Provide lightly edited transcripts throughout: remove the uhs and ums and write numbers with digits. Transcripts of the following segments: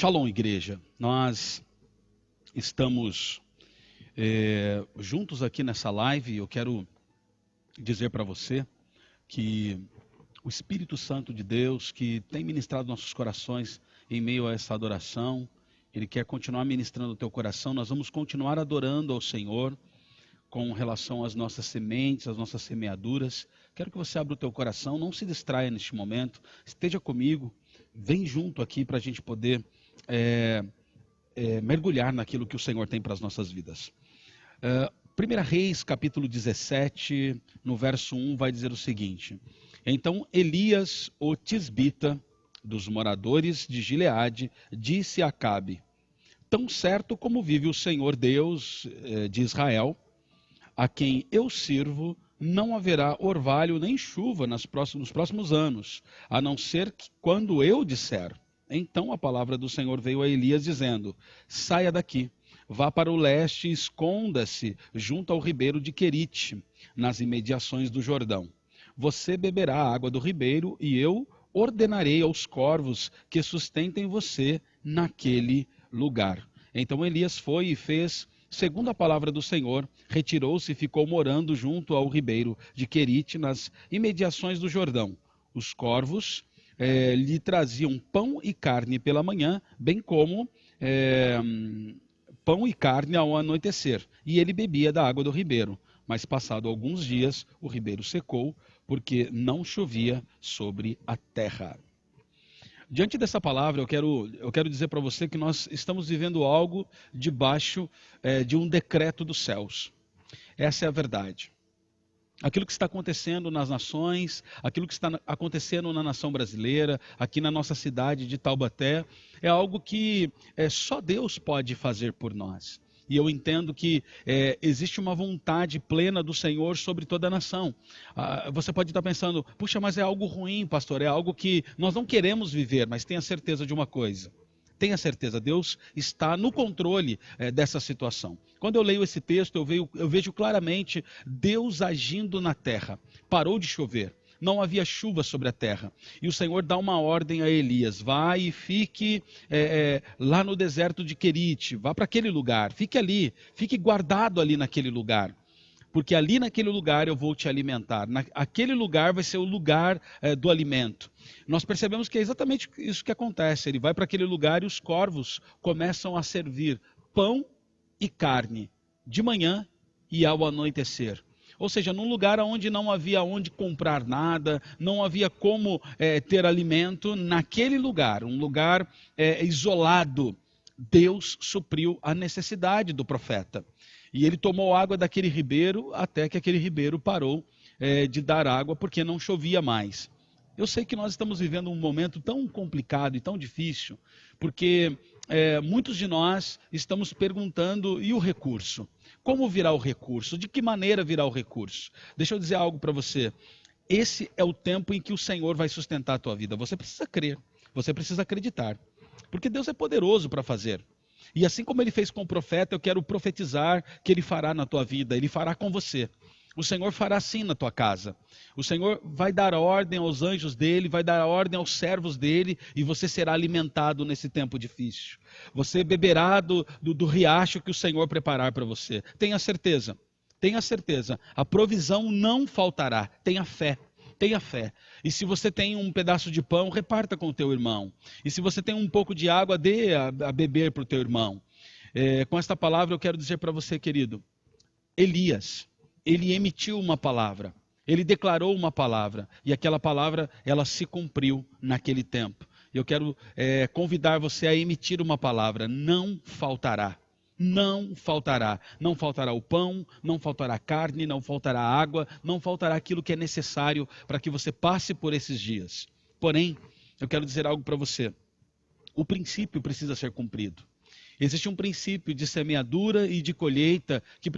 Shalom, igreja. Nós estamos juntos aqui nessa live. Eu quero dizer para você que o Espírito Santo de Deus, que tem ministrado nossos corações em meio a essa adoração, Ele quer continuar ministrando o teu coração. Nós vamos continuar adorando ao Senhor com relação às nossas sementes, às nossas semeaduras. Quero que você abra o teu coração, não se distraia neste momento, esteja comigo, vem junto aqui para a gente poder mergulhar naquilo que o Senhor tem para as nossas vidas. 1 Reis, capítulo 17, no verso 1, vai dizer o seguinte: Então Elias, o tisbita, dos moradores de Gileade, disse a Acabe: Tão certo como vive o Senhor Deus de Israel, a quem eu sirvo, não haverá orvalho nem chuva nos próximos anos, a não ser que quando eu disser. Então a palavra do Senhor veio a Elias dizendo: Saia daqui, vá para o leste e esconda-se junto ao ribeiro de Querite, nas imediações do Jordão. Você beberá a água do ribeiro e eu ordenarei aos corvos que sustentem você naquele lugar. Então Elias foi e fez segundo a palavra do Senhor, retirou-se e ficou morando junto ao ribeiro de Querite, nas imediações do Jordão. Os corvos lhe traziam pão e carne pela manhã, bem como pão e carne ao anoitecer. E ele bebia da água do ribeiro. Mas passado alguns dias, o ribeiro secou, porque não chovia sobre a terra. Diante dessa palavra, eu quero dizer para você que nós estamos vivendo algo debaixo de um decreto dos céus. Essa é a verdade. Aquilo que está acontecendo nas nações, aquilo que está acontecendo na nação brasileira, aqui na nossa cidade de Taubaté, é algo que só Deus pode fazer por nós. E eu entendo que existe uma vontade plena do Senhor sobre toda a nação. Você pode estar pensando, puxa, mas é algo ruim, pastor, é algo que nós não queremos viver, mas tenha certeza de uma coisa. Tenha certeza, Deus está no controle dessa situação. Quando eu leio esse texto, eu vejo claramente Deus agindo na terra. Parou de chover. Não havia chuva sobre a terra. E o Senhor dá uma ordem a Elias: vá e fique lá no deserto de Querite, vá para aquele lugar, fique ali, fique guardado ali naquele lugar. Porque ali naquele lugar eu vou te alimentar. Aquele lugar vai ser o lugar do alimento. Nós percebemos que é exatamente isso que acontece. Ele vai para aquele lugar e os corvos começam a servir pão e carne de manhã e ao anoitecer. Ou seja, num lugar onde não havia onde comprar nada, não havia como ter alimento, naquele lugar, um lugar isolado, Deus supriu a necessidade do profeta. E ele tomou água daquele ribeiro até que aquele ribeiro parou de dar água porque não chovia mais. Eu sei que nós estamos vivendo um momento tão complicado e tão difícil, porque muitos de nós estamos perguntando, e o recurso? Como virá o recurso? De que maneira virá o recurso? Deixa eu dizer algo para você. Esse é o tempo em que o Senhor vai sustentar a tua vida. Você precisa crer, você precisa acreditar, porque Deus é poderoso para fazer. E assim como ele fez com o profeta, eu quero profetizar que ele fará na tua vida, ele fará com você. O Senhor fará sim na tua casa. O Senhor vai dar ordem aos anjos dele, vai dar ordem aos servos dele, e você será alimentado nesse tempo difícil. Você beberá do riacho que o Senhor preparar para você. Tenha certeza, tenha certeza. A provisão não faltará. Tenha fé. Tenha fé. E se você tem um pedaço de pão, reparta com o teu irmão. E se você tem um pouco de água, dê a beber para o teu irmão. Com esta palavra eu quero dizer para você, querido, Elias, ele emitiu uma palavra. Ele declarou uma palavra. E aquela palavra, ela se cumpriu naquele tempo. Eu quero convidar você a emitir uma palavra. Não faltará. Não faltará. Não faltará o pão, não faltará a carne, não faltará a água, não faltará aquilo que é necessário para que você passe por esses dias. Porém, eu quero dizer algo para você. O princípio precisa ser cumprido. Existe um princípio de semeadura e de colheita que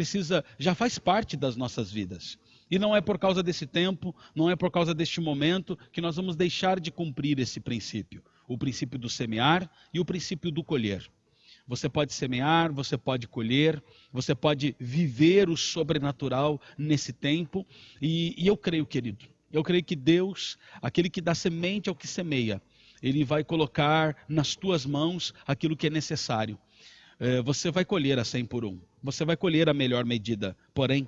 já faz parte das nossas vidas. E não é por causa desse tempo, não é por causa deste momento que nós vamos deixar de cumprir esse princípio. O princípio do semear e o princípio do colher. Você pode semear, você pode colher, você pode viver o sobrenatural nesse tempo. E eu creio, querido, eu creio que Deus, aquele que dá semente ao que semeia, Ele vai colocar nas tuas mãos aquilo que é necessário. Você vai colher a 100 por 1. Você vai colher a melhor medida. Porém,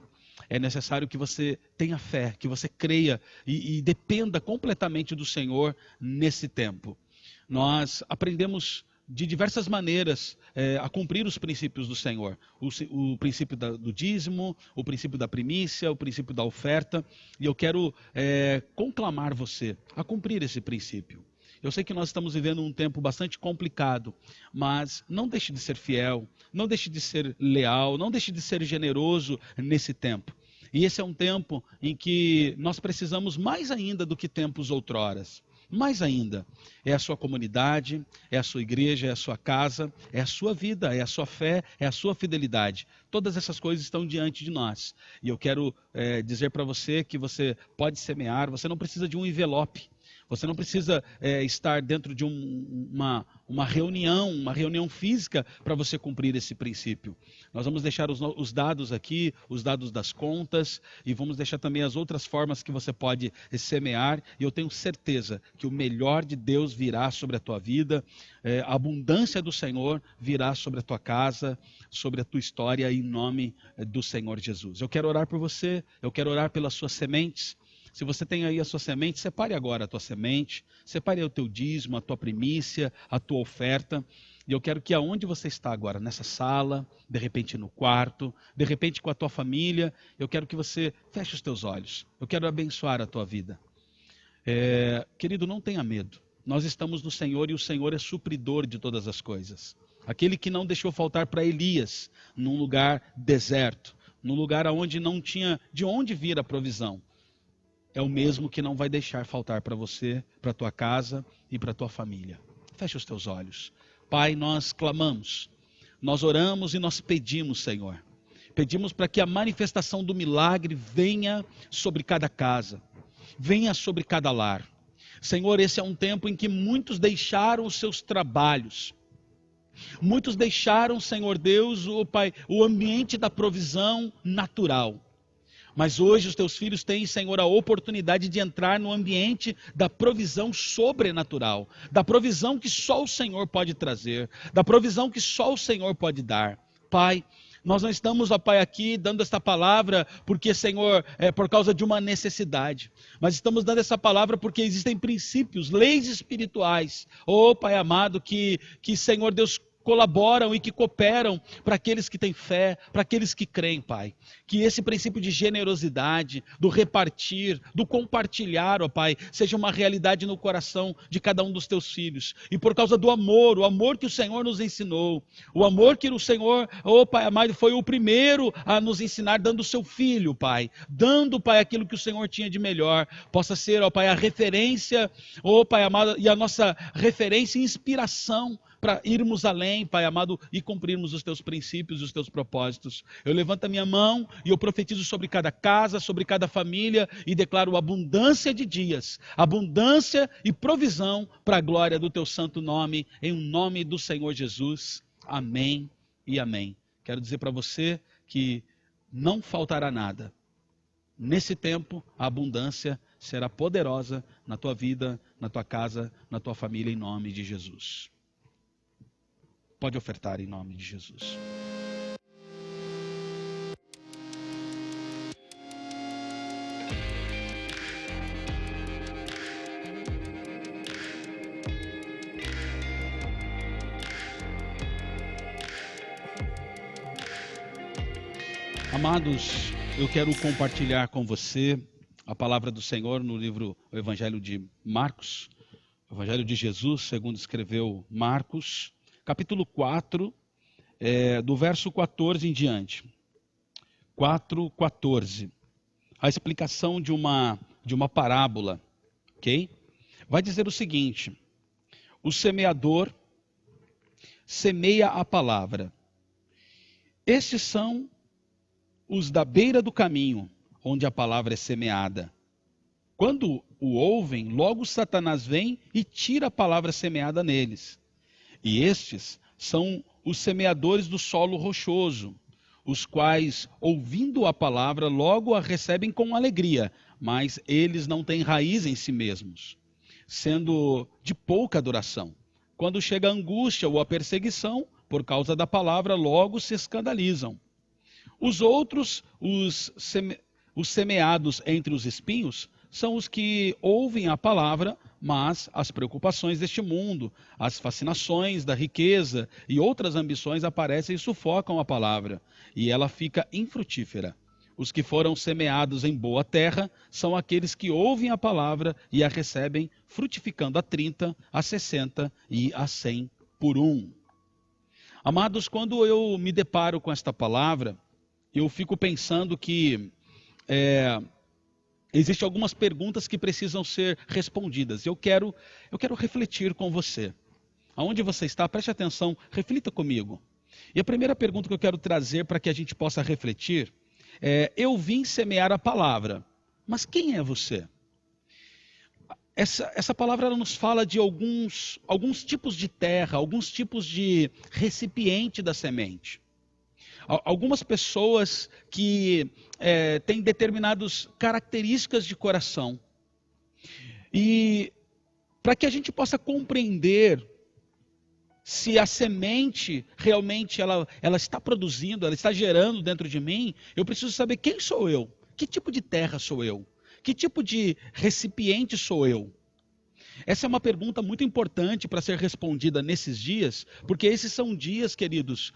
é necessário que você tenha fé, que você creia e dependa completamente do Senhor nesse tempo. Nós aprendemos de diversas maneiras a cumprir os princípios do Senhor. O princípio do dízimo, o princípio da primícia, o princípio da oferta. E eu quero conclamar você a cumprir esse princípio. Eu sei que nós estamos vivendo um tempo bastante complicado, mas não deixe de ser fiel, não deixe de ser leal, não deixe de ser generoso nesse tempo. E esse é um tempo em que nós precisamos mais ainda do que tempos outroras. Mais ainda, é a sua comunidade, é a sua igreja, é a sua casa, é a sua vida, é a sua fé, é a sua fidelidade. Todas essas coisas estão diante de nós. E eu quero dizer para você que você pode semear, você não precisa de um envelope. Você não precisa estar dentro de uma reunião física para você cumprir esse princípio. Nós vamos deixar os dados aqui, os dados das contas, e vamos deixar também as outras formas que você pode semear. E eu tenho certeza que o melhor de Deus virá sobre a tua vida, a abundância do Senhor virá sobre a tua casa, sobre a tua história, em nome do Senhor Jesus. Eu quero orar por você, eu quero orar pelas suas sementes. Se você tem aí a sua semente, separe agora a tua semente, separe o teu dízimo, a tua primícia, a tua oferta. E eu quero que aonde você está agora, nessa sala, de repente no quarto, de repente com a tua família, eu quero que você feche os teus olhos. Eu quero abençoar a tua vida. Querido, não tenha medo. Nós estamos no Senhor e o Senhor é supridor de todas as coisas. Aquele que não deixou faltar para Elias num lugar deserto, num lugar onde não tinha de onde vir a provisão. É o mesmo que não vai deixar faltar para você, para a tua casa e para a tua família. Feche os teus olhos. Pai, nós clamamos, nós oramos e nós pedimos, Senhor. Pedimos para que a manifestação do milagre venha sobre cada casa, venha sobre cada lar. Senhor, esse é um tempo em que muitos deixaram os seus trabalhos. Muitos deixaram, Senhor Deus, Pai, o ambiente da provisão natural. Mas hoje os teus filhos têm, Senhor, a oportunidade de entrar no ambiente da provisão sobrenatural, da provisão que só o Senhor pode trazer, da provisão que só o Senhor pode dar. Pai, nós não estamos, ó Pai, aqui dando esta palavra porque, Senhor, é por causa de uma necessidade, mas estamos dando essa palavra porque existem princípios, leis espirituais, ó Pai amado, que Senhor Deus, colaboram e que cooperam para aqueles que têm fé, para aqueles que creem, Pai. Que esse princípio de generosidade, do repartir, do compartilhar, ó Pai, seja uma realidade no coração de cada um dos teus filhos. E por causa do amor, o amor que o Senhor nos ensinou, o amor que o Senhor, ó Pai amado, foi o primeiro a nos ensinar, dando o seu filho, Pai. Dando, Pai, aquilo que o Senhor tinha de melhor. Possa ser, ó Pai, a referência, ó Pai amado, e a nossa referência e inspiração para irmos além, Pai amado, e cumprirmos os teus princípios e os teus propósitos. Eu levanto a minha mão e eu profetizo sobre cada casa, sobre cada família e declaro abundância de dias, abundância e provisão para a glória do teu santo nome, em nome do Senhor Jesus. Amém e amém. Quero dizer para você que não faltará nada. Nesse tempo, a abundância será poderosa na tua vida, na tua casa, na tua família, em nome de Jesus. Pode ofertar em nome de Jesus. Amados, eu quero compartilhar com você a palavra do Senhor no livro O Evangelho de Marcos, o Evangelho de Jesus, segundo escreveu Marcos, capítulo 4, do verso 14 em diante. 4:14. A explicação de uma parábola, ok? Vai dizer o seguinte: o semeador semeia a palavra. Estes são os da beira do caminho, onde a palavra é semeada. Quando o ouvem, logo Satanás vem e tira a palavra semeada neles. E estes são os semeadores do solo rochoso, os quais, ouvindo a palavra, logo a recebem com alegria, mas eles não têm raiz em si mesmos. sendo de pouca duração. Quando chega a angústia ou a perseguição, por causa da palavra, logo se escandalizam. Os outros, os semeados entre os espinhos, são os que ouvem a palavra, mas as preocupações deste mundo, as fascinações da riqueza e outras ambições aparecem e sufocam a palavra, e ela fica infrutífera. Os que foram semeados em boa terra são aqueles que ouvem a palavra e a recebem, frutificando a 30, a 60 e a 100 por um. Amados, quando eu me deparo com esta palavra, eu fico pensando que existem algumas perguntas que precisam ser respondidas. Eu quero refletir com você. Aonde você está, preste atenção, reflita comigo. E a primeira pergunta que eu quero trazer para que a gente possa refletir eu vim semear a palavra, mas quem é você? Essa palavra ela nos fala de alguns tipos de terra, alguns tipos de recipiente da semente. Algumas pessoas que têm determinadas características de coração. E para que a gente possa compreender se a semente realmente ela está produzindo, ela está gerando dentro de mim, eu preciso saber quem sou eu, que tipo de terra sou eu, que tipo de recipiente sou eu. Essa é uma pergunta muito importante para ser respondida nesses dias, porque esses são dias, queridos,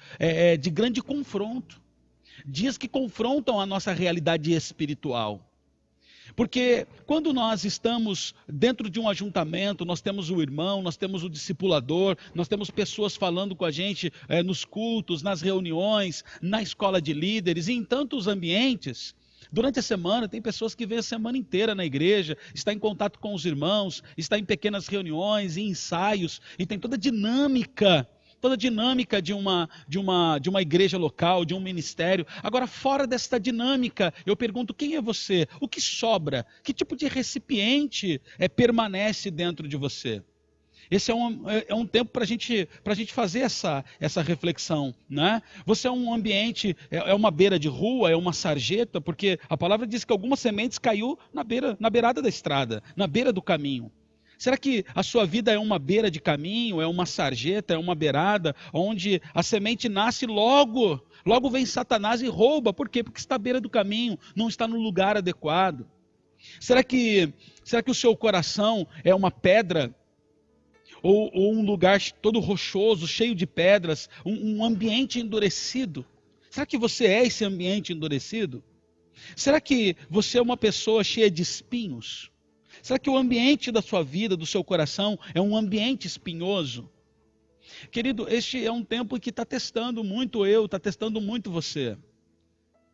de grande confronto, dias que confrontam a nossa realidade espiritual. Porque quando nós estamos dentro de um ajuntamento, nós temos o irmão, nós temos o discipulador, nós temos pessoas falando com a gente nos cultos, nas reuniões, na escola de líderes e em tantos ambientes. Durante a semana, tem pessoas que vêm a semana inteira na igreja, está em contato com os irmãos, está em pequenas reuniões e ensaios, e tem toda a dinâmica de uma igreja local, de um ministério. Agora, fora desta dinâmica, eu pergunto, quem é você? O que sobra? Que tipo de recipiente permanece dentro de você? Esse é um tempo para a gente fazer essa reflexão, né? Você é um ambiente, é uma beira de rua, é uma sarjeta, porque a palavra diz que algumas sementes caiu na beirada da estrada, na beira do caminho. Será que a sua vida é uma beira de caminho, é uma sarjeta, é uma beirada, onde a semente nasce logo vem Satanás e rouba? Por quê? Porque está à beira do caminho, não está no lugar adequado. Será que o seu coração é uma pedra? Ou um lugar todo rochoso, cheio de pedras, um ambiente endurecido? Será que você é esse ambiente endurecido? Será que você é uma pessoa cheia de espinhos? Será que o ambiente da sua vida, do seu coração, é um ambiente espinhoso? Querido, este é um tempo que está testando muito está testando muito você.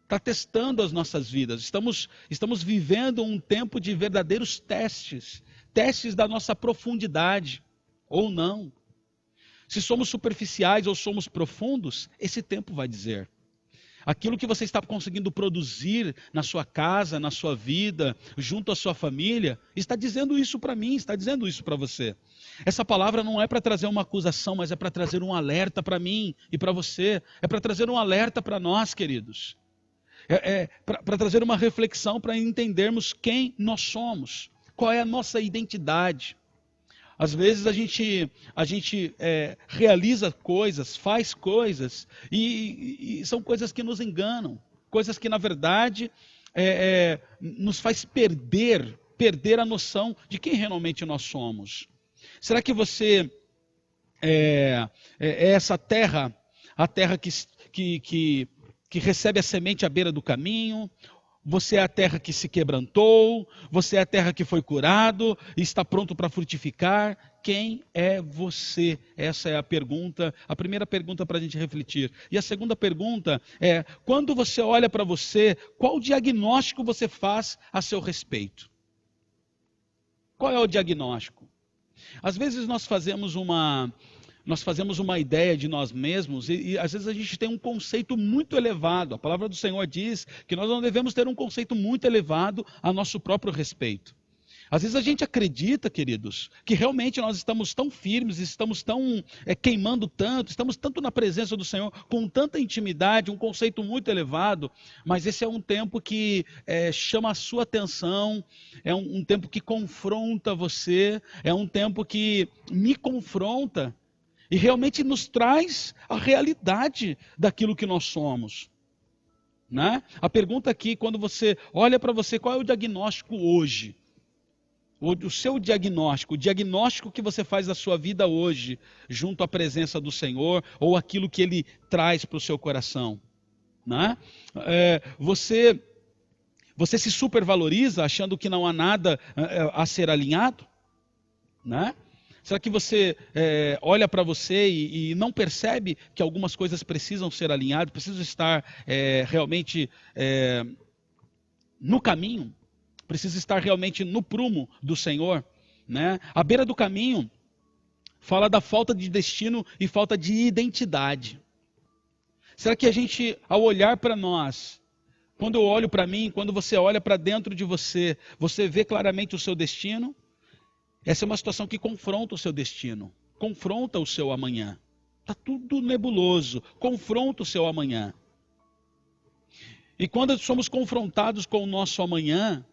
Está testando as nossas vidas. Estamos vivendo um tempo de verdadeiros testes da nossa profundidade, ou não. Se somos superficiais ou somos profundos, esse tempo vai dizer. Aquilo que você está conseguindo produzir na sua casa, na sua vida, junto à sua família, está dizendo isso para mim, está dizendo isso para você. Essa palavra não é para trazer uma acusação, mas é para trazer um alerta para mim e para você. É para trazer um alerta para nós, queridos. Para trazer uma reflexão, para entendermos quem nós somos, qual é a nossa identidade. Às vezes a gente realiza coisas, faz coisas, e são coisas que nos enganam, coisas que na verdade nos faz perder a noção de quem realmente nós somos. Será que você é essa terra, a terra que recebe a semente à beira do caminho? Você é a terra que se quebrantou, você é a terra que foi curado e está pronto para frutificar. Quem é você? Essa é a pergunta, a primeira pergunta para a gente refletir. E a segunda pergunta é, quando você olha para você, qual diagnóstico você faz a seu respeito? Qual é o diagnóstico? Às vezes nós fazemos uma ideia de nós mesmos e às vezes a gente tem um conceito muito elevado. A palavra do Senhor diz que nós não devemos ter um conceito muito elevado a nosso próprio respeito. Às vezes a gente acredita, queridos, que realmente nós estamos tão firmes, estamos tão queimando tanto, estamos tanto na presença do Senhor, com tanta intimidade, um conceito muito elevado, mas esse é um tempo que chama a sua atenção, é um tempo que confronta você, é um tempo que me confronta e realmente nos traz a realidade daquilo que nós somos. Né? A pergunta aqui, quando você olha para você, qual é o diagnóstico hoje? O seu diagnóstico, o diagnóstico que você faz da sua vida hoje, junto à presença do Senhor, ou aquilo que Ele traz para o seu coração. Né? Você se supervaloriza achando que não há nada a ser alinhado? Né? Será que você olha para você e não percebe que algumas coisas precisam ser alinhadas, precisam estar realmente no caminho? Precisa estar realmente no prumo do Senhor, né? À beira do caminho, fala da falta de destino e falta de identidade. Será que a gente, ao olhar para nós, quando eu olho para mim, quando você olha para dentro de você, você vê claramente o seu destino? Essa é uma situação que confronta o seu destino, confronta o seu amanhã. Está tudo nebuloso, confronta o seu amanhã. E quando somos confrontados com o nosso amanhã,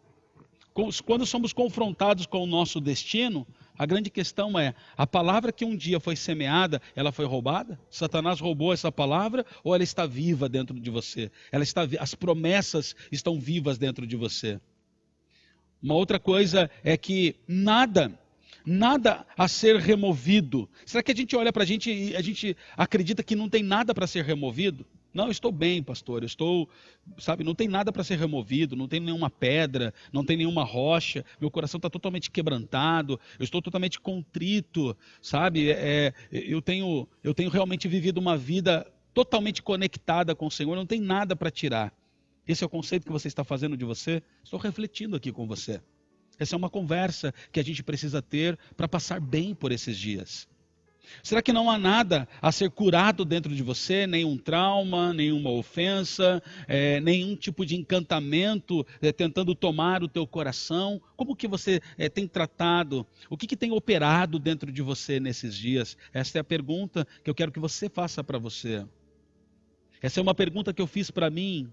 quando somos confrontados com o nosso destino, a grande questão é, a palavra que um dia foi semeada, ela foi roubada? Satanás roubou essa palavra ou ela está viva dentro de você? As promessas estão vivas dentro de você. Uma outra coisa é que nada a ser removido. Será que a gente olha para a gente e a gente acredita que não tem nada para ser removido? Não, eu estou bem, pastor, não tem nada para ser removido, não tem nenhuma pedra, não tem nenhuma rocha, meu coração está totalmente quebrantado, eu estou totalmente contrito, sabe? Eu tenho realmente vivido uma vida totalmente conectada com o Senhor, não tem nada para tirar. Esse é o conceito que você está fazendo de você? Estou refletindo aqui com você. Essa é uma conversa que a gente precisa ter para passar bem por esses dias. Será que não há nada a ser curado dentro de você? Nenhum trauma, nenhuma ofensa, nenhum tipo de encantamento tentando tomar o teu coração? Como que você tem tratado? O que tem operado dentro de você nesses dias? Essa é a pergunta que eu quero que você faça para você. Essa é uma pergunta que eu fiz para mim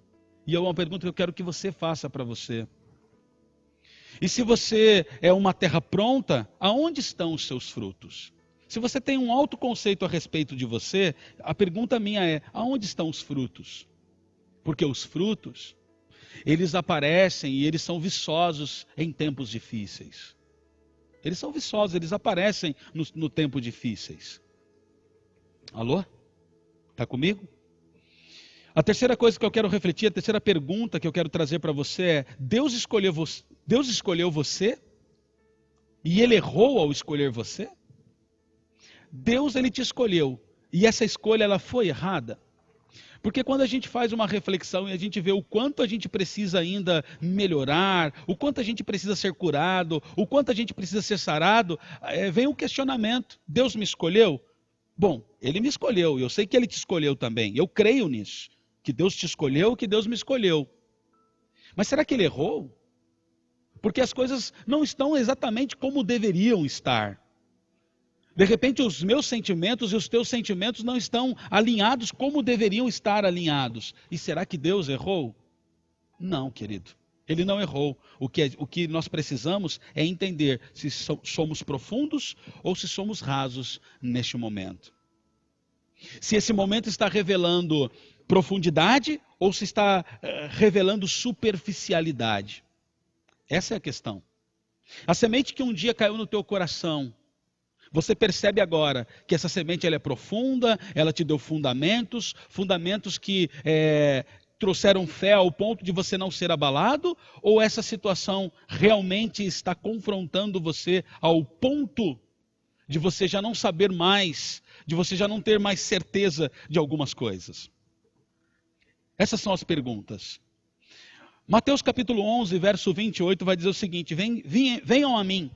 e é uma pergunta que eu quero que você faça para você. E se você é uma terra pronta, aonde estão os seus frutos? Se você tem um autoconceito a respeito de você, a pergunta minha é, aonde estão os frutos? Porque os frutos, eles aparecem e eles são viçosos em tempos difíceis. Eles são viçosos, eles aparecem no tempo difíceis. Alô? Está comigo? A terceira coisa que eu quero refletir, a terceira pergunta que eu quero trazer para você é, Deus escolheu você? E Ele errou ao escolher você? Deus, Ele te escolheu, e essa escolha ela foi errada. Porque quando a gente faz uma reflexão e a gente vê o quanto a gente precisa ainda melhorar, o quanto a gente precisa ser curado, o quanto a gente precisa ser sarado, vem o questionamento, Deus me escolheu? Bom, Ele me escolheu, eu sei que Ele te escolheu também, eu creio nisso, que Deus te escolheu, que Deus me escolheu. Mas será que Ele errou? Porque as coisas não estão exatamente como deveriam estar. De repente os meus sentimentos e os teus sentimentos não estão alinhados como deveriam estar alinhados. E será que Deus errou? Não, querido. Ele não errou. O que nós precisamos é entender se somos profundos ou se somos rasos neste momento. Se esse momento está revelando profundidade ou se está revelando superficialidade. Essa é a questão. A semente que um dia caiu no teu coração, você percebe agora que essa semente ela é profunda, ela te deu fundamentos que trouxeram fé ao ponto de você não ser abalado? Ou essa situação realmente está confrontando você ao ponto de você já não saber mais, de você já não ter mais certeza de algumas coisas? Essas são as perguntas. Mateus capítulo 11, verso 28 vai dizer o seguinte, venham a mim,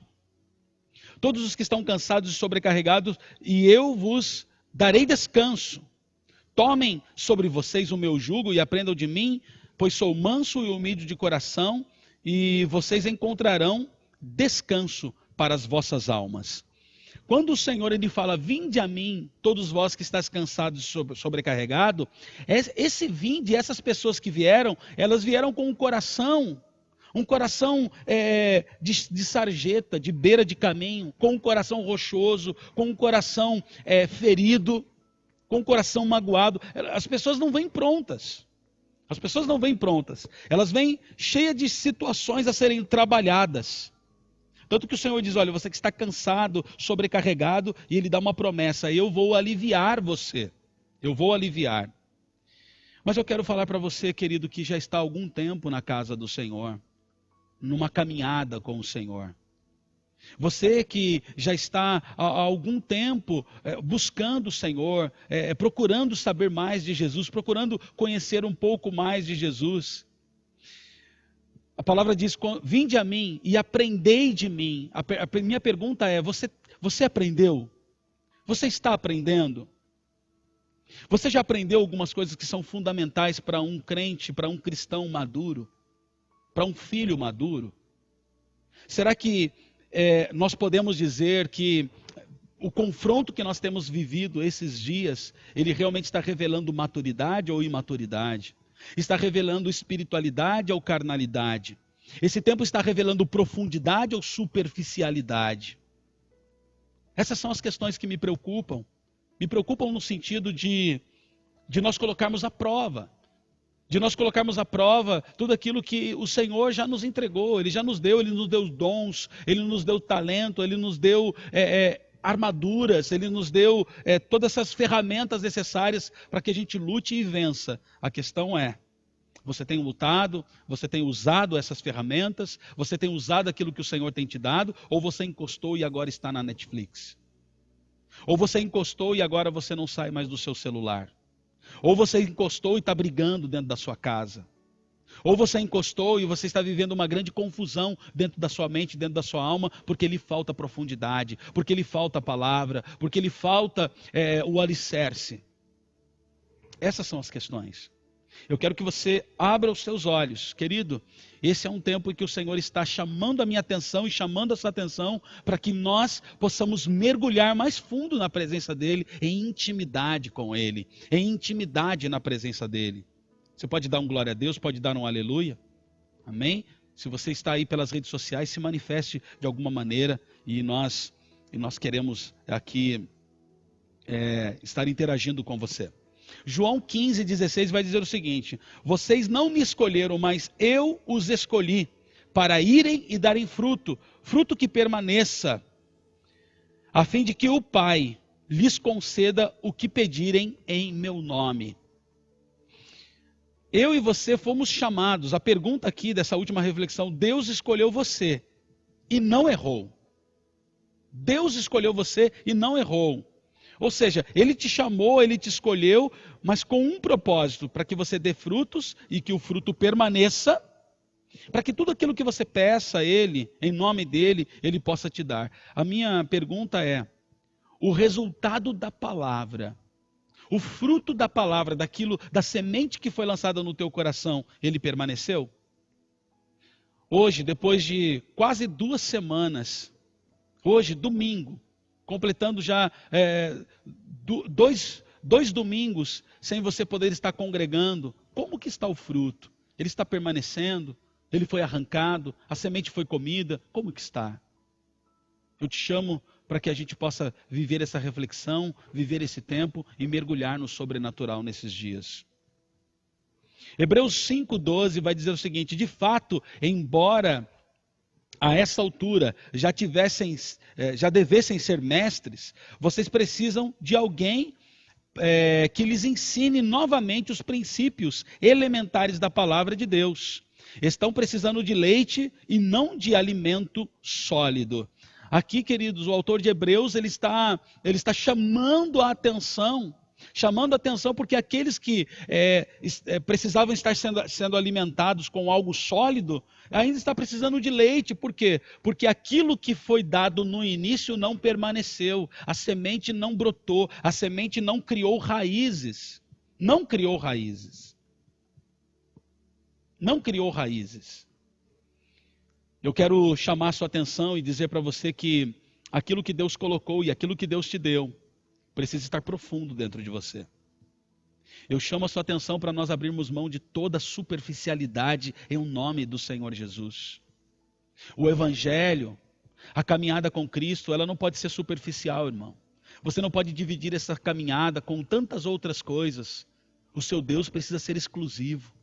todos os que estão cansados e sobrecarregados, e eu vos darei descanso. Tomem sobre vocês o meu jugo e aprendam de mim, pois sou manso e humilde de coração, e vocês encontrarão descanso para as vossas almas. Quando o Senhor ele fala, vinde a mim, todos vós que estáis cansados e sobrecarregados, esse vinde, essas pessoas que vieram, elas vieram com um coração de sarjeta, de beira de caminho, com um coração rochoso, com um coração ferido, com um coração magoado. As pessoas não vêm prontas. As pessoas não vêm prontas. Elas vêm cheias de situações a serem trabalhadas. Tanto que o Senhor diz, olha, você que está cansado, sobrecarregado, e Ele dá uma promessa, eu vou aliviar você. Eu vou aliviar. Mas eu quero falar para você, querido, que já está há algum tempo na casa do Senhor, numa caminhada com o Senhor. Você que já está há algum tempo buscando o Senhor, procurando saber mais de Jesus, procurando conhecer um pouco mais de Jesus. A palavra diz, vinde a mim e aprendei de mim. A minha pergunta é, você aprendeu? Você está aprendendo? Você já aprendeu algumas coisas que são fundamentais para um crente, para um cristão maduro? Para um filho maduro? Será que nós podemos dizer que o confronto que nós temos vivido esses dias, ele realmente está revelando maturidade ou imaturidade? Está revelando espiritualidade ou carnalidade? Esse tempo está revelando profundidade ou superficialidade? Essas são as questões que me preocupam. Me preocupam no sentido de nós colocarmos à prova. De nós colocarmos à prova tudo aquilo que o Senhor já nos entregou. Ele já nos deu, Ele nos deu dons, Ele nos deu talento, Ele nos deu armaduras, Ele nos deu todas essas ferramentas necessárias para que a gente lute e vença. A questão é, você tem lutado, você tem usado essas ferramentas, você tem usado aquilo que o Senhor tem te dado, ou você encostou e agora está na Netflix? Ou você encostou e agora você não sai mais do seu celular? Ou você encostou e está brigando dentro da sua casa? Ou você encostou e você está vivendo uma grande confusão dentro da sua mente, dentro da sua alma, porque lhe falta profundidade, porque lhe falta a palavra, porque lhe falta o alicerce. Essas são as questões. Eu quero que você abra os seus olhos, querido. Esse é um tempo em que o Senhor está chamando a minha atenção e chamando a sua atenção para que nós possamos mergulhar mais fundo na presença dEle, em intimidade com Ele, em intimidade na presença dEle. Você pode dar um glória a Deus, pode dar um aleluia, amém? Se você está aí pelas redes sociais, se manifeste de alguma maneira e nós queremos aqui estar interagindo com você. João 15,16 vai dizer o seguinte: vocês não me escolheram, mas eu os escolhi para irem e darem fruto, fruto que permaneça, a fim de que o Pai lhes conceda o que pedirem em meu nome. Eu e você fomos chamados, a pergunta aqui dessa última reflexão, Deus escolheu você e não errou. Deus escolheu você e não errou. Ou seja, Ele te chamou, Ele te escolheu, mas com um propósito, para que você dê frutos e que o fruto permaneça, para que tudo aquilo que você peça a Ele, em nome dEle, Ele possa te dar. A minha pergunta é, o resultado da palavra, o fruto da palavra, da semente que foi lançada no teu coração, ele permaneceu? Hoje, depois de quase 2 semanas, hoje, domingo, completando já dois domingos sem você poder estar congregando, como que está o fruto? Ele está permanecendo? Ele foi arrancado? A semente foi comida? Como que está? Eu te chamo para que a gente possa viver essa reflexão, viver esse tempo e mergulhar no sobrenatural nesses dias. Hebreus 5,12 vai dizer o seguinte: de fato, embora a essa altura já devessem ser mestres, vocês precisam de alguém que lhes ensine novamente os princípios elementares da palavra de Deus. Estão precisando de leite e não de alimento sólido. Aqui, queridos, o autor de Hebreus ele está chamando a atenção porque aqueles que precisavam estar sendo alimentados com algo sólido, ainda está precisando de leite. Por quê? Porque aquilo que foi dado no início não permaneceu, a semente não brotou, a semente não criou raízes. Não criou raízes. Não criou raízes. Eu quero chamar a sua atenção e dizer para você que aquilo que Deus colocou e aquilo que Deus te deu precisa estar profundo dentro de você. Eu chamo a sua atenção para nós abrirmos mão de toda superficialidade em nome do Senhor Jesus. O Evangelho, a caminhada com Cristo, ela não pode ser superficial, irmão. Você não pode dividir essa caminhada com tantas outras coisas. O seu Deus precisa ser exclusivo.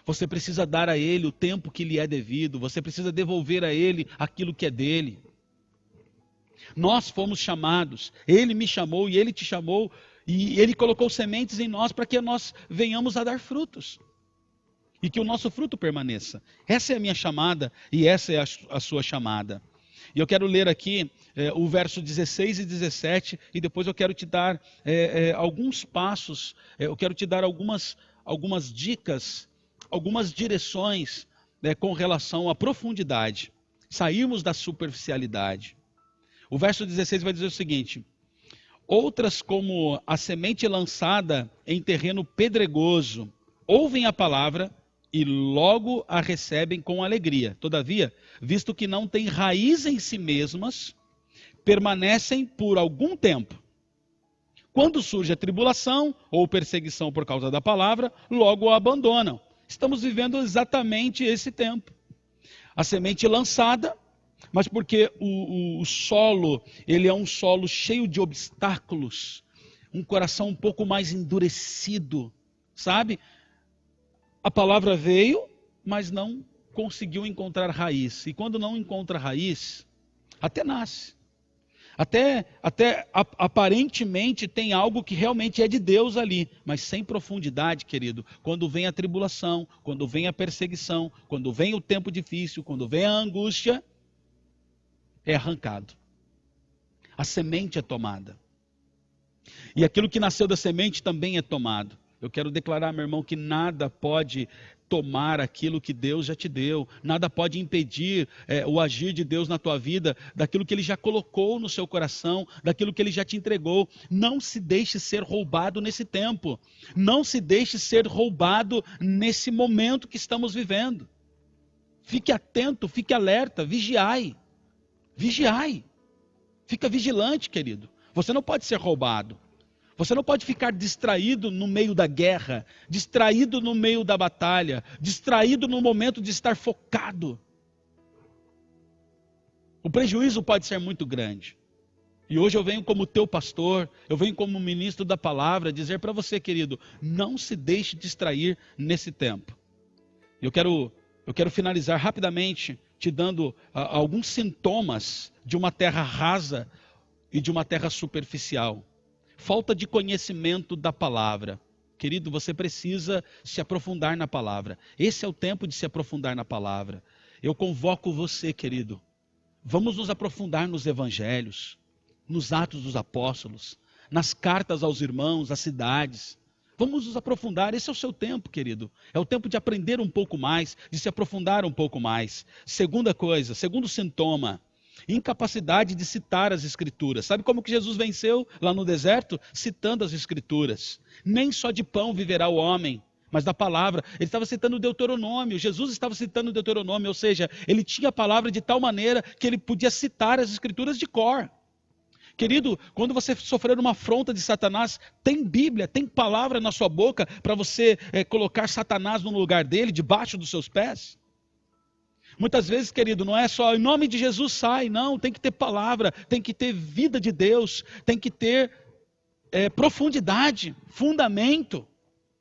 Você precisa dar a Ele o tempo que lhe é devido. Você precisa devolver a Ele aquilo que é dele. Nós fomos chamados. Ele me chamou e Ele te chamou. E Ele colocou sementes em nós para que nós venhamos a dar frutos. E que o nosso fruto permaneça. Essa é a minha chamada e essa é a sua chamada. E eu quero ler aqui o verso 16 e 17 e depois eu quero te dar alguns passos, eu quero te dar algumas dicas, algumas direções com relação à profundidade. Sairmos da superficialidade. O verso 16 vai dizer o seguinte: outras, como a semente lançada em terreno pedregoso, ouvem a palavra e logo a recebem com alegria. Todavia, visto que não têm raiz em si mesmas, permanecem por algum tempo. Quando surge a tribulação ou perseguição por causa da palavra, logo a abandonam. Estamos vivendo exatamente esse tempo. A semente lançada, mas porque o solo, ele é um solo cheio de obstáculos, um coração um pouco mais endurecido, sabe? A palavra veio, mas não conseguiu encontrar raiz. E quando não encontra raiz, até nasce. Até aparentemente tem algo que realmente é de Deus ali, mas sem profundidade, querido. Quando vem a tribulação, quando vem a perseguição, quando vem o tempo difícil, quando vem a angústia, é arrancado. A semente é tomada. E aquilo que nasceu da semente também é tomado. Eu quero declarar, meu irmão, que nada pode tomar aquilo que Deus já te deu. Nada pode impedir o agir de Deus na tua vida, daquilo que Ele já colocou no seu coração, daquilo que Ele já te entregou. Não se deixe ser roubado nesse tempo. Não se deixe ser roubado nesse momento que estamos vivendo. Fique atento, fique alerta, vigiai. Vigiai. Fica vigilante, querido. Você não pode ser roubado. Você não pode ficar distraído no meio da guerra, distraído no meio da batalha, distraído no momento de estar focado. O prejuízo pode ser muito grande. E hoje eu venho como teu pastor, eu venho como ministro da palavra, dizer para você, querido, não se deixe distrair nesse tempo. Eu quero finalizar rapidamente te dando alguns sintomas de uma terra rasa e de uma terra superficial. Falta de conhecimento da palavra. Querido, você precisa se aprofundar na palavra. Esse é o tempo de se aprofundar na palavra. Eu convoco você, querido. Vamos nos aprofundar nos evangelhos, nos Atos dos Apóstolos, nas cartas aos irmãos, às cidades. Vamos nos aprofundar, esse é o seu tempo, querido. É o tempo de aprender um pouco mais, de se aprofundar um pouco mais. Segunda coisa, segundo sintoma, incapacidade de citar as Escrituras. Sabe como que Jesus venceu lá no deserto? Citando as Escrituras. Nem só de pão viverá o homem, mas da palavra. Ele estava citando o Deuteronômio, Jesus estava citando o Deuteronômio, ou seja, ele tinha a palavra de tal maneira que ele podia citar as Escrituras de cor. Querido, quando você sofrer uma afronta de Satanás, tem Bíblia, tem palavra na sua boca para você colocar Satanás no lugar dele, debaixo dos seus pés? Muitas vezes, querido, não é só em nome de Jesus sai, não, tem que ter palavra, tem que ter vida de Deus, tem que ter profundidade, fundamento,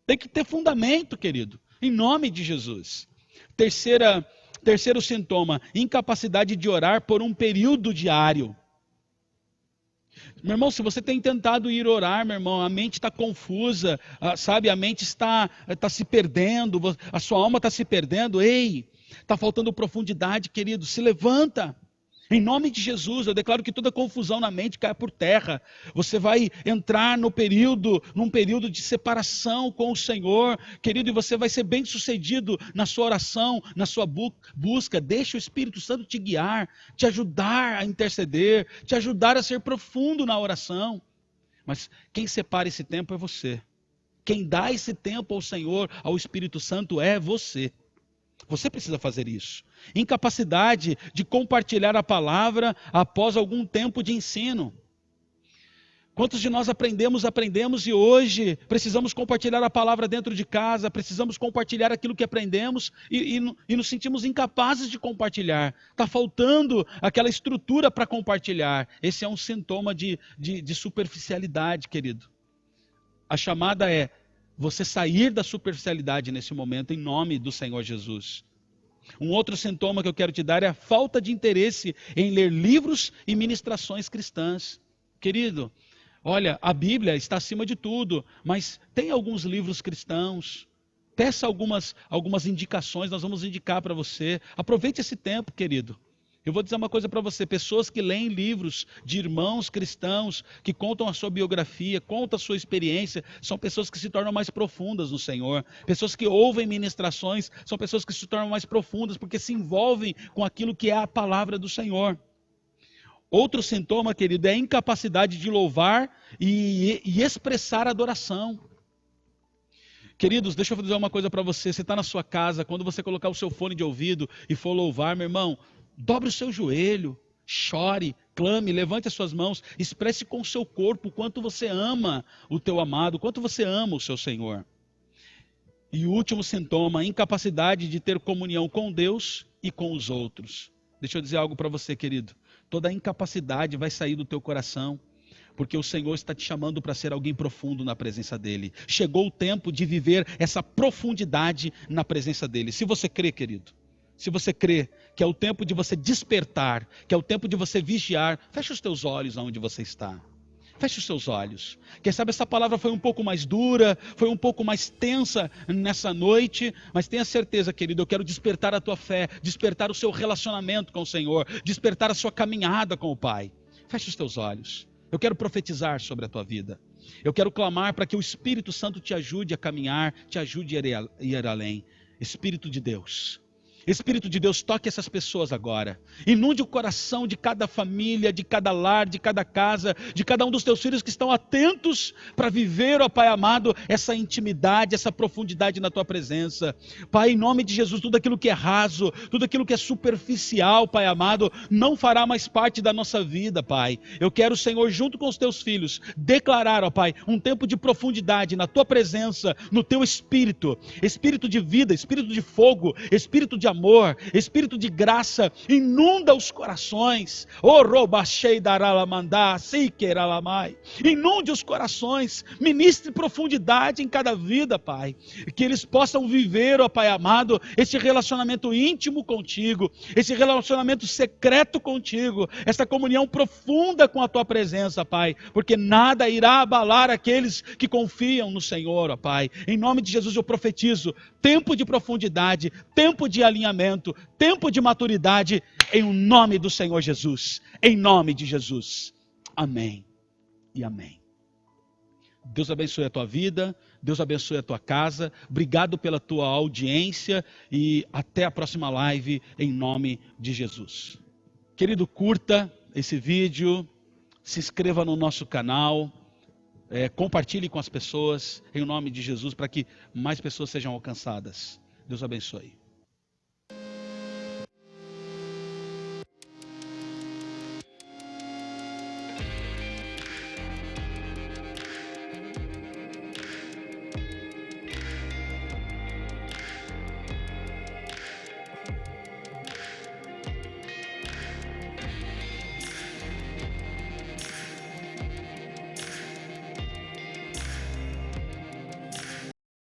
tem que ter fundamento, querido, em nome de Jesus. Terceiro sintoma, incapacidade de orar por um período diário. Meu irmão, se você tem tentado ir orar, meu irmão, a mente está confusa, sabe, a mente está se perdendo, a sua alma está se perdendo, ei, está faltando profundidade, querido, se levanta, em nome de Jesus, eu declaro que toda confusão na mente caia por terra, você vai entrar num período de separação com o Senhor, querido, e você vai ser bem sucedido na sua oração, na sua busca, deixa o Espírito Santo te guiar, te ajudar a interceder, te ajudar a ser profundo na oração, mas quem separa esse tempo é você, quem dá esse tempo ao Senhor, ao Espírito Santo é você. Você precisa fazer isso. Incapacidade de compartilhar a palavra após algum tempo de ensino. Quantos de nós aprendemos e hoje precisamos compartilhar a palavra dentro de casa, precisamos compartilhar aquilo que aprendemos e nos sentimos incapazes de compartilhar. Está faltando aquela estrutura para compartilhar. Esse é um sintoma de superficialidade, querido. A chamada é você sair da superficialidade nesse momento em nome do Senhor Jesus. Um outro sintoma que eu quero te dar é a falta de interesse em ler livros e ministrações cristãs. Querido, olha, a Bíblia está acima de tudo, mas tem alguns livros cristãos. Peça algumas indicações, nós vamos indicar para você. Aproveite esse tempo, querido. Eu vou dizer uma coisa para você, pessoas que leem livros de irmãos cristãos, que contam a sua biografia, contam a sua experiência, são pessoas que se tornam mais profundas no Senhor. Pessoas que ouvem ministrações, são pessoas que se tornam mais profundas, porque se envolvem com aquilo que é a palavra do Senhor. Outro sintoma, querido, é a incapacidade de louvar e expressar adoração. Queridos, deixa eu dizer uma coisa para você. Você está na sua casa, quando você colocar o seu fone de ouvido e for louvar, meu irmão, dobre o seu joelho, chore, clame, levante as suas mãos, expresse com o seu corpo o quanto você ama o teu amado, o quanto você ama o seu Senhor. E o último sintoma, a incapacidade de ter comunhão com Deus e com os outros. Deixa eu dizer algo para você, querido. Toda a incapacidade vai sair do teu coração, porque o Senhor está te chamando para ser alguém profundo na presença dEle. Chegou o tempo de viver essa profundidade na presença dEle. Se você crê, querido, se você crê que é o tempo de você despertar, que é o tempo de você vigiar, feche os teus olhos aonde você está. Feche os seus olhos. Quem sabe essa palavra foi um pouco mais dura, foi um pouco mais tensa nessa noite, mas tenha certeza, querido, eu quero despertar a tua fé, despertar o seu relacionamento com o Senhor, despertar a sua caminhada com o Pai. Feche os teus olhos. Eu quero profetizar sobre a tua vida. Eu quero clamar para que o Espírito Santo te ajude a caminhar, te ajude a ir além. Espírito de Deus. Espírito de Deus, toque essas pessoas agora. Inunde o coração de cada família, de cada lar, de cada casa, de cada um dos teus filhos que estão atentos para viver, ó Pai amado, essa intimidade, essa profundidade na tua presença. Pai, em nome de Jesus, tudo aquilo que é raso, tudo aquilo que é superficial, Pai amado, não fará mais parte da nossa vida, Pai. Eu quero, Senhor, junto com os teus filhos, declarar, ó Pai, um tempo de profundidade na tua presença, no teu espírito. Espírito de vida, espírito de fogo, espírito de amor, espírito de graça, inunda os corações. Inunde os corações, ministre profundidade em cada vida, Pai. Que eles possam viver, ó Pai amado, esse relacionamento íntimo contigo, esse relacionamento secreto contigo, essa comunhão profunda com a tua presença, Pai, porque nada irá abalar aqueles que confiam no Senhor, ó Pai. Em nome de Jesus eu profetizo tempo de profundidade, tempo de alinhamento, tempo de maturidade, em nome do Senhor Jesus, em nome de Jesus. Amém e amém. Deus abençoe a tua vida, Deus abençoe a tua casa, obrigado pela tua audiência e até a próxima live, em nome de Jesus. Querido, curta esse vídeo, se inscreva no nosso canal, compartilhe com as pessoas, em nome de Jesus, para que mais pessoas sejam alcançadas. Deus abençoe.